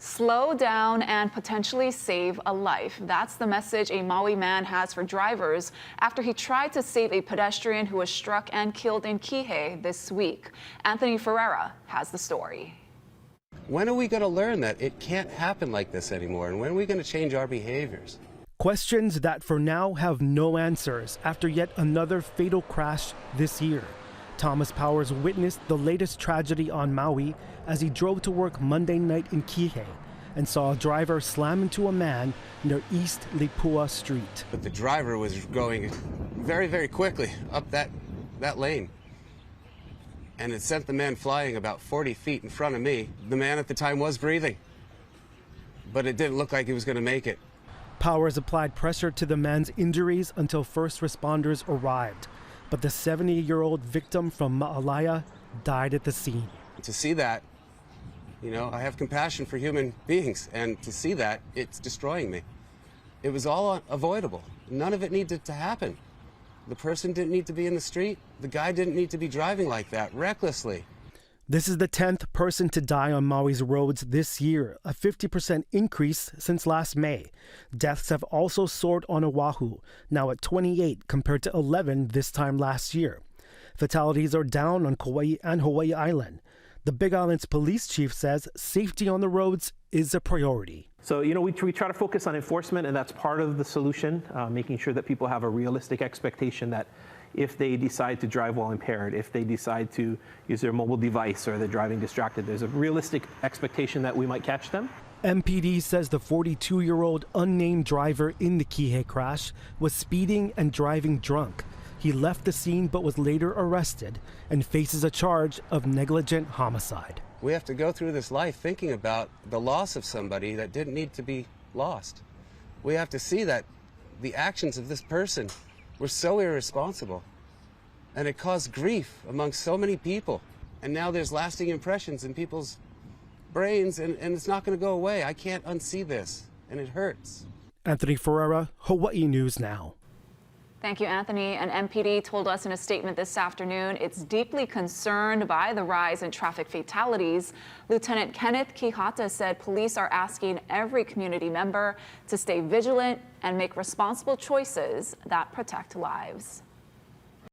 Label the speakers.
Speaker 1: Slow down and potentially save a life. That's the message a Maui man has for drivers after he tried to save a pedestrian who was struck and killed in Kihei this week. Anthony Ferreira has the story.
Speaker 2: When are we going to learn that it can't happen like this anymore? And when are we going to change our behaviors?
Speaker 3: Questions that for now have no answers after yet another fatal crash this year. Thomas Powers witnessed the latest tragedy on Maui as he drove to work Monday night in Kihei and saw a driver slam into a man near East Lipua Street.
Speaker 2: But the driver was going very, very quickly up that lane. And it sent the man flying about 40 feet in front of me. The man at the time was breathing, but it didn't look like he was going to make it.
Speaker 3: Powers applied pressure to the man's injuries until first responders arrived. But the 70-year-old victim from Ma'alaya died at the scene.
Speaker 2: To see that, I have compassion for human beings, and to see that, it's destroying me. It was all avoidable. None of it needed to happen. The person didn't need to be in the street. The guy didn't need to be driving like that, recklessly.
Speaker 3: This is the 10th person to die on Maui's roads this year, a 50% increase since last May. Deaths have also soared on Oahu, now at 28 compared to 11 this time last year. Fatalities are down on Kauai and Hawaii Island. The Big Island's police chief says safety on the roads is a priority.
Speaker 4: So, we try to focus on enforcement, and that's part of the solution, making sure that people have a realistic expectation that if they decide to drive while impaired, if they decide to use their mobile device or they're driving distracted, there's a realistic expectation that we might catch them.
Speaker 3: MPD says the 42-year-old unnamed driver in the Kihei crash was speeding and driving drunk. He left the scene but was later arrested and faces a charge of negligent homicide.
Speaker 2: We have to go through this life thinking about the loss of somebody that didn't need to be lost. We have to see that the actions of this person were so irresponsible, and it caused grief among so many people. And now there's lasting impressions in people's brains, and it's not going to go away. I can't unsee this, and it hurts.
Speaker 3: Anthony Ferreira, Hawaii News Now.
Speaker 1: Thank you, Anthony. And MPD told us in a statement this afternoon it's deeply concerned by the rise in traffic fatalities. Lieutenant Kenneth Kihata said police are asking every community member to stay vigilant and make responsible choices that protect lives.